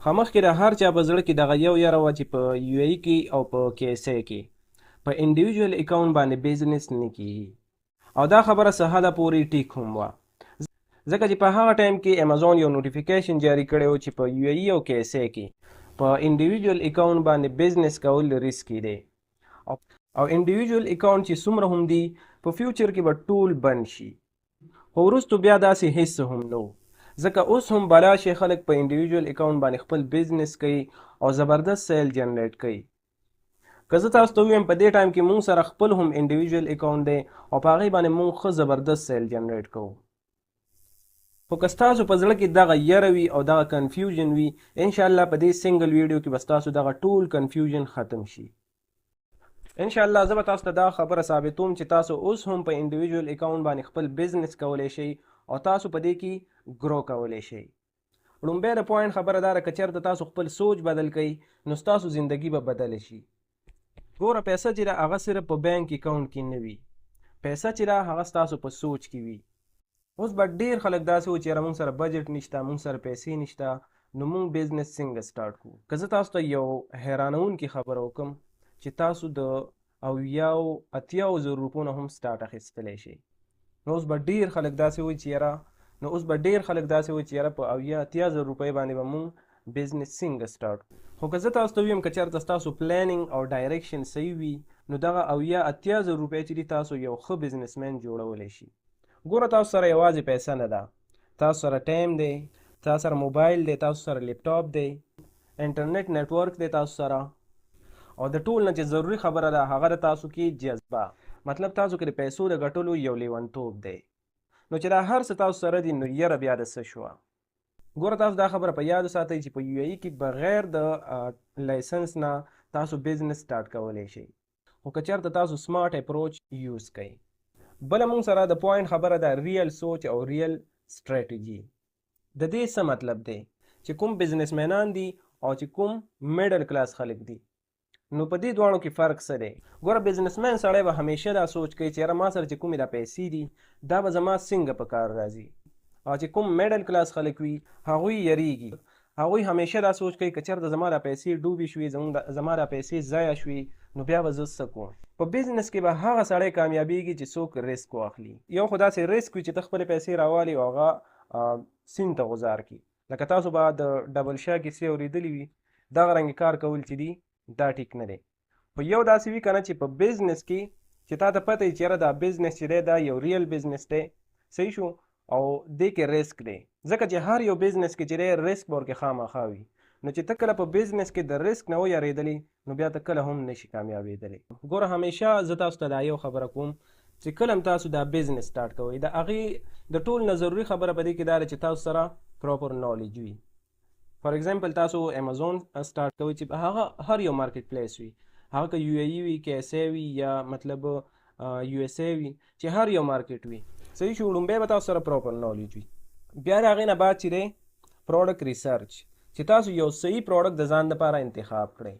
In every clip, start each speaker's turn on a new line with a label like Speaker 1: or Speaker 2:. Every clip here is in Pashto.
Speaker 1: خو مخکې د هر چا په زړه کې دغه یو یاره وه چې په یو ای کې او په کیسه کې په انډیویژوال اکاونټ باندې بزنس نه کیږي او دا خبره څه حده پورې ټیک هم وه ځکه چې په هغه ټایم کې امازون یو نوټیفیکیشن جاری کړی و چې په یو ای او کیسه کې په انډیویژوال اکاونټ باندې بزنس کول ریسکی دی او انډیویژوال اکاونټ چې څومره هم دی په فیوچر کې به ټول بند شي خو وروستو بیا داسې هیڅ هم نه ځکه اوس هم بلا شي خلک په انډیویژوال اکاونټ باندې خپل بزنس کوي او زبردست سیل جنریټ کوي که زه تاسو ته ووایم په دې ټایم کې مونږ سره خپل هم انډیویژوال اکاونټ دی او په هغې باندې مونږ ښه زبردست سیل جنریټ کوو خو که ستاسو په زړه کې دغه یره وي او دغه کنفیوژن وي انشاءالله په دې سنګل ویډیو کې به ستاسو دغه ټول کنفیوژن ختم شي انشاءالله زه به تاسو ته دا خبره ثابتوم چې تاسو اوس هم په انډیویژوال اکاونټ باندې خپل بزنس کولی شئ او تاسو په دې کې ګرو کولی شئ لومبی د پوینټ خبره دا ده که چېرته تاسو خپل سوچ بدل کړئ نو ستاسو زندگی به بدله شي ګوره پیسه چې ده هغه صرف په بینک اکاونټ کې نه وي پیسه چې ده هغه ستاسو په سوچ کې وي اوس به ډېر خلک داسې و چې یاره مونږ سره بجټ نشته مونږ سره پیسې نشته نو مونږ بزنس څنګه سټارټ کړو که زه تاسو ته یو حیرانونکې خبره وکړم چې تاسو د اویاو اتیاو زر روپو نه هم سټارټ اخیستلی شئ نو اوس به ډېر خلک داسې وایي چې یاره په اویا اتیا زر روپۍ باندې به مونږ بزنس څنګه سټارټ کړو خو که زه تاسو ته ویم که چېرته ستاسو پلانینګ او ډایرکشن صحیح وي نو دغه اویا اتیا زر روپۍ چې دي تاسو یو ښه بزنسمین جوړولی شي ګوره تاسو سره یوازې پیسه نه ده تاسو سره ټایم دی تاسو سره موبایل دی تاسو سره لیپټاپ دی انټرنیټ نیټورک دی تاسو سره او د ټول نه چې ضروري خبره ده هغه د تاسو کې جذبه مطلب تاسو کې د پیسو د ګټلو یو لیونتوب دی نو چې دا هر څه تاسو سره دي نو یره بیا د څه شوه ګوره تاسو دا خبره په یادو ساتئ چې په یو ای کې بغیر د لایسنس نه تاسو بزنس سټارټ کولی شئ خو که چېرته تاسو سمارټ اپروچ یوز کوئ بله مونږ سره د پوینټ خبره ده ریل سوچ او ریل سټریټجي د دې څه مطلب دی چې کوم بزنسمینان دي او چې کوم میډل کلاس خلک دي نو په دې دواړو کې فرق څه دی ګوره بزنسمین سړی به همیشه دا سوچ کوي چې یاره ما سره چې کومې دا پیسې دي دا به زما څنګه په کار راځي او چې کوم میډل کلاس خلک وي هغوی یریږي هغوی همیشه دا سوچ کوي که چېرته زما دا پیسې ډوبې شوې زما دا پیسې ضایع شوې نو بیا به زه څه کوم په بزنس کې به هغه سړی کامیابیږي چې څوک ریسک واخلي یو خو داسې ریسک وي چې ته خپلې پیسې راوالي او هغه سیند ته غذار کړي لکه تاسو به د ډبل شا کیسې اورېدلي وي دغه رنګې کار کول چې دي دا ټیک نه دی خو یو داسې وي که نه چې په بزنس کې چې تا ته پته وي چې یاره دا بزنس چې دی دا یو ریل بزنس دی صحیح شو او دې کې ریسک دی ځکه چې هر یو بزنس کې چې دی ریسک به ورکې خامخا وي نو چې ته کله په بزنس کې د ریسک نه ویارېدلې نو بیا ته کله هم نشي کامیابېدلی ګوره همیشه زه تاسو ته دا یو خبره کوم چې کله هم تاسو دا بزنس سټارټ کوئ د هغې د ټول نه ضروري خبره په دې کې دا ده چې تاسو سره پراپر نالج وي فار ایگزامپل تاسو امازون سټارټ کوئ چې هغه هر یو مارکیټ پلیس وي هغه که یو ای وي که ایس ای وي یا مطلب یو ایس ای وي چې هر یو مارکیټ وي صحیح شو لومبی به تاسو سره پراپر نالج وي بیا د هغې نه بعد چې دی پروډکټ ریسرچ چې تاسو یو صحیح پروډکټ د ځان لپاره انتخاب کړئ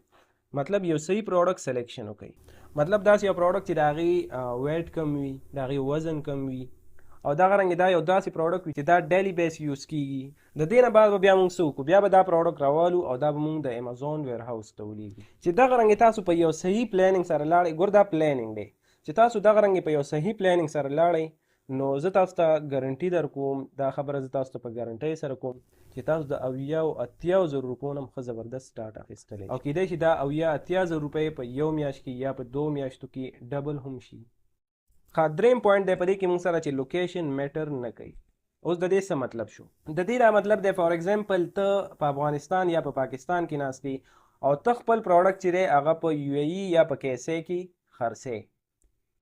Speaker 1: مطلب یو صحیح پروډکټ سلیکشن وکړئ مطلب داسې یو پروډکټ چې د هغې ویټ کم وي د هغې وزن کم وي او دغه رنګې دا یو داسې پروډکټ وي چې دا ډیلی بیس یوز کیږي د دې نه بعد به بیا مونږ څه وکړو بیا به دا پروډکټ راوالو او دا به مونږ د امازون ویر هاوس ته ولیږي چې دغه رنګې تاسو په یو صحیح پلانینګ سره لاړئ ګور دا پلانینګ دی چې تاسو دغه رنګې په یو صحیح پلانینګ سره لاړئ نو زه تاسو ته ګارنټي در کوم دا خبره زه تاسو ته په ګارنټۍ سره کوم چې تاسو د اویاو اتیاو زر روپو نه هم ښه زبردست سټارټ اخیستلی او کیدای شي دا اویا اتیا زر روپۍ په یو میاشت کې یا په 2 میاشتو کې ډبل هم شي دریم پوینټ دی په دې کې مونږ سره چې لوکیشن میټر نه کوي اوس د دې څه مطلب شو د دې دا مطلب دی فار ایگزامپل ته په افغانستان یا په پاکستان کې ناست دی او ته خپل پروډکټ چې دی هغه په یو ای یا په کیسې کې خرڅې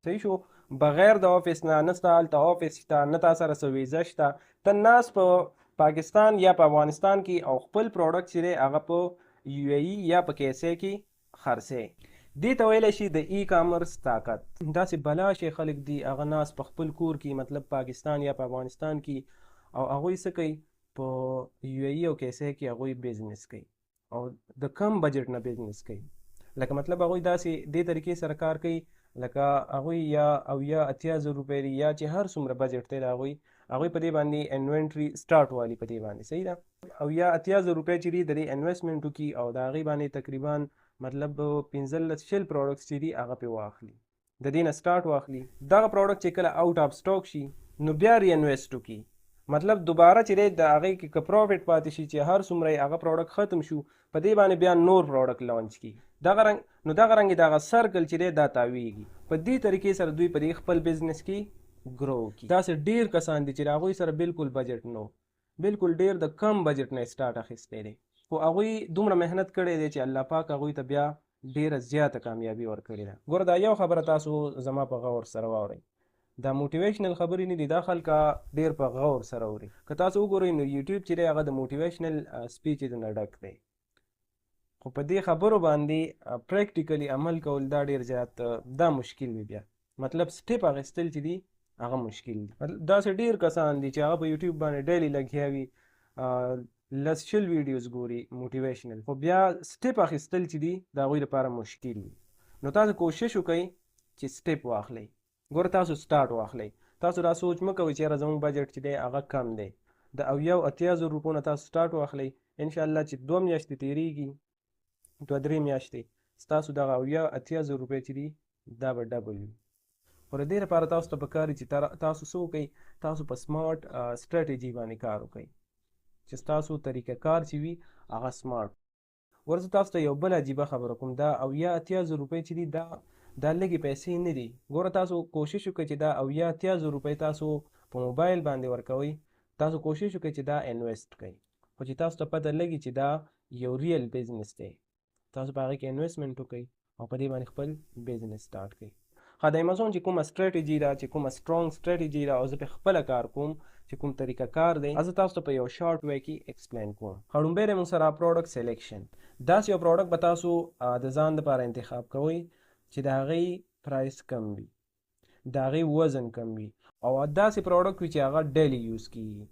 Speaker 1: صحیح شو بغیر د آفس نه ستا هلته آفس شته نه تا سره څه ویزه شته ته ناست په پاکستان یا په افغانستان کې او خپل پروډکټ چې دی هغه په یو ای یا په کیسې کې خرڅې دې ته ویلی شي د ای کامرس طاقت داسې بلا شي خلک دي هغه ناست په خپل کور کې مطلب پاکستان یا په افغانستان کې او هغوی څه کوي په یو ای او کیسې کې هغوی بزنس کوي او د کم بجټ نه بزنس کوي لکه مطلب هغوی داسې دې طریقې سره کار کوي لکه هغوی یا اتیا زر روپۍ یا چې هر څومره بجټ دی د هغوی هغوی په دې باندې انوینټري سټارټ والي په دې باندې صحیح ده. او یا 80,000 روپۍ چې دي د دې انویسټمنټ وکړي او د هغې باندې تقریبا مطلب 15-20 پروډکټس چې دي هغه پې واخلي، د دې نه سټارټ واخلي. دغه پروډکټ چې کله آوټ آف سټاک شي نو بیا ری انویسټ وکړي، مطلب دوباره چې دی د هغې کې که پروفټ پاتې شي چې هر څومره یې هغه پروډکټ ختم شو په دې باندې بیا نور پروډکټ لانچ کړي. دغه رنګ دغه سرکل چې دی دا تاویږي. په دې طریقې سره دوی په دې خپل بزنس کې ګرو کړي. داسې ډېر کسان دي چې د هغوی سره بالکل بجټ نو، بالکل ډېر د کم بجټ نه سټارټ اخیستی دی، خو هغوی دومره محنت کړی دی چې الله پاک هغوی ته بیا ډېره زیاته کامیابي ورکړې ده. ګوره دا یو خبره تاسو زما په غور سره واورئ، دا موټیویشنل خبرې نه دي، دا خلک ډېر په غور سره اوري. که تاسو وګورئ نو یوټیوب چې دی هغه د موټیویشنل سپیچز نه ډک دی، خو په دې خبرو باندې پریکټیکلی عمل کول دا ډېر زیات دا مشکل وي. بیا مطلب سټیپ اخیستل چې دي هغه مشکل دي. داسې ډېر کسان دي چې هغه په یوټیوب باندې ډیلی لګیا وي، لس شل ویډیوز ګوري موټیویشنل، خو بیا سټیپ اخیستل چې دي د هغوی لپاره مشکل وي. نو تاسو کوشش وکئ چې سټیپ واخلئ. ګوره تاسو سټارټ واخلئ، تاسو دا سوچ مه کوئ چې یاره زموږ بجټ چې دی هغه کم دی. د 80,000 روپو نه تاسو سټارټ واخلئ، انشاءالله چې 2 میاشتې تېرېږي، 2-3 میاشتې ستاسو دغه 80,000 روپۍ چې دي دا به ډبل وي. خو د دې لپاره تاسو ته پکار چې تاسو څه وکئ، تاسو په سمارټ سټریټجي باندې کار وکئ چې ستاسو طریقه کار چې وي هغه سمارټ. ورته تاسو ته یو بل عجیبه خبره کوم، دا 80,000 روپۍ چې دي دا لږې پیسې نه دي. ګوره تاسو کوشش وکړئ چې دا 80,000 روپۍ تاسو په موبایل باندې ورکوئ، تاسو کوشش وکړئ چې دا انویسټ کړئ، خو چې تاسو ته پته لګي چې دا یو ریل بزنس دی، تاسو په هغې کې انویسټمنټ وکړئ او په دې باندې خپل بزنس سټارټ کړئ. ښه د امازون چې کومه سټریټجي ده، چې کومه سټرانګ سټریټجي ده او زه پې خپله کار کوم چې کوم طریقه کار دی، زه تاسو ته په یو شارټ وی کې ایکسپلین کوم. ښه لومبی دی موږ سره پروډکټ سلیکشن. داسې یو پروډکټ به تاسو د ځان لپاره انتخاب کوئ چې د هغې پرایس کم وي، د هغې وزن کم وي او داسې پروډکټ وي چې هغه ډیلی یوز کیږي.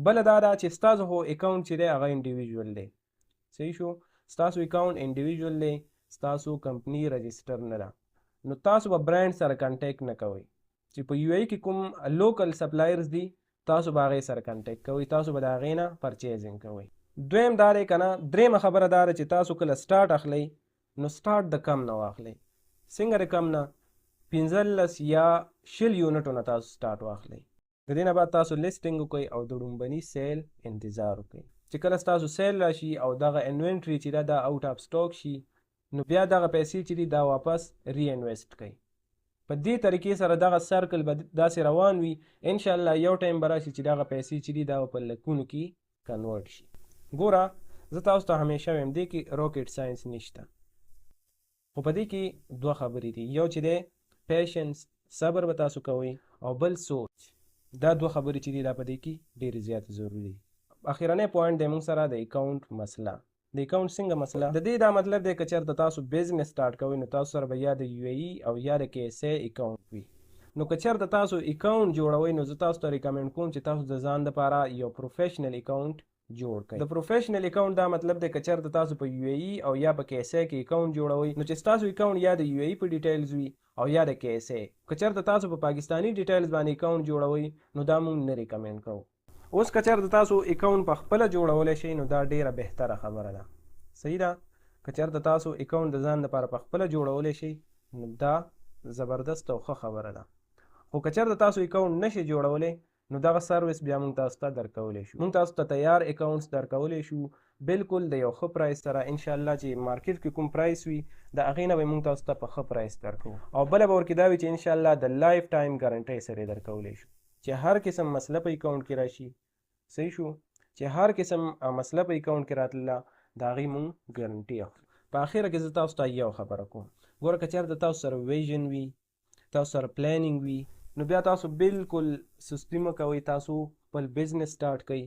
Speaker 1: بله دا ده چې ستاسو خو اکاونټ چې دی هغه انډیویژول دی، صحیح شو، ستاسو اکاونټ انډیویژول دی، ستاسو کمپنی رجسټر نه ده. نو تاسو به برانډ سره کنټیکټ نه کوئ. چې په یو ای کې کوم لوکل سپلایرز دي تاسو به هغې سره کنټیکټ کوئ، تاسو به د هغې نه پرچیزنګ کوئ. دویم دا دی که نه، درېیمه خبره دا ده چې تاسو کله سټارټ اخلئ نو سټارټ د کم نه واخلئ. څنګه د کم نه؟ 15 یا 20 یونټو نه تاسو سټارټ واخلئ. د دې نه بعد تاسو لیسټینګ وکئ او د ډومبني سیل انتظار وکئ. چې کله ستاسو سیل راشي او دغه انوینټري چې ده دا آوټ آف سټاک شي نو بیا دغه پیسې چې دي دا واپس ری انویسټ کړئ. په دې طریقې سره دغه سرکل به داسې روان وي، انشاءالله یو ټایم به راشي چې دغه پیسې چې دي دا په لکونو کې کنورټ شي. ګوره زه تاسو ته همیشه وایم دې کې راکټ ساینس نشته، خو په دې کې 2 خبرې دي، یو چې دی پیشنس، صبر به تاسو کوئ، او بل سوچ. دا 2 خبرې چې دي دا په دې کې ډېرې زیاتې ضروري دي. اخرنی پوینټ دی موږ سره د اکاونټ مسله. د اکاونټ څنګه مسله؟ د دې دا مطلب دی که چېرته تاسو بزنس سټارټ کوئ نو تاسو سره به یا د یو ای او یا د کې اس ای اکاونټ وي. نو که چېرته تاسو اکاونټ جوړوئ نو زه تاسو ته ریکمنډ کوم چې تاسو د ځان لپاره یو پروفیشنل اکاونټ جوړ کړئ. د پروفیشنل اکاونټ دا مطلب دی که چېرته تاسو په یو ای او یا په کې اس ای کې اکاونټ جوړوئ نو چې ستاسو اکاونټ یا د یو ای په ډیټیلز وي او یا د کې اس ای. که چېرته تاسو په پاکستاني ډیټیلز باندې اکاونټ جوړوئ نو دا موږ نه ریکمنډ کوو. اوس که چېرته تاسو اکاونټ په خپله جوړولی شئ نو دا ډېره بهتره خبره ده، صحیح ده. که چېرته تاسو اکاونټ د ځان لپاره په خپله جوړولی شئ نو دا زبردست او ښه خبره ده. خو که چېرته تاسو اکاونټ نشئ جوړولی نو دغه سروس بیا موږ تاسو ته درکولی شو. موږ تاسو ته تیار اکاونټس درکولی شو بالکل د یو ښه پرایس سره، انشاءالله چې مارکیټ کې کوم پرایس وي د هغې نه به موږ تاسو ته په ښه پرایس درکوو. او بله به ورکې دا وي چې انشاءالله د لایف ټایم ګارنټۍ سره یې درکولی شو چې هر قسم مسله په اکاونټ کې راشي، صحیح شو، چې هر قسم مسله په اکاونټ کې راتله د هغې موږ ګارنټي اخلو. په اخره کې زه تاسو ته یو خبره کوم، ګوره که چېرته تاسو سره ویژن وي، تاسو سره پلانینګ وي نو بیا تاسو بالکل سستی مه کوئ، تاسو خپل بزنس سټارټ کړئ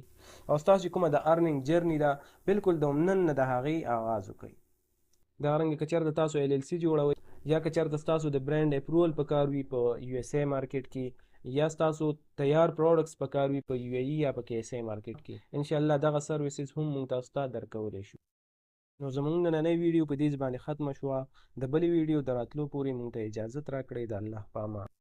Speaker 1: او ستاسو چې کومه د ارننګ جرني ده بالکل د نن نه د هغې آغاز وکړئ. دغرنګه که چېرته تاسو ایل ایل سی جوړوئ یا که چېرته ستاسو د برانډ اپروول په کار وي په یو ایس ای مارکیټ کې، یا ستاسو تیار پروډکټس په کار وي په یو ای یا په کې اس ای مارکیټ کې، انشاءالله دغه سروسز هم موږ تاسو ته درکولی شو. نو زموږ نننۍ ویډیو په دې باندې ختمه شوه. د بلې ویډیو د راتلو پورې موږ ته اجازت راکړئ. د الله په امان.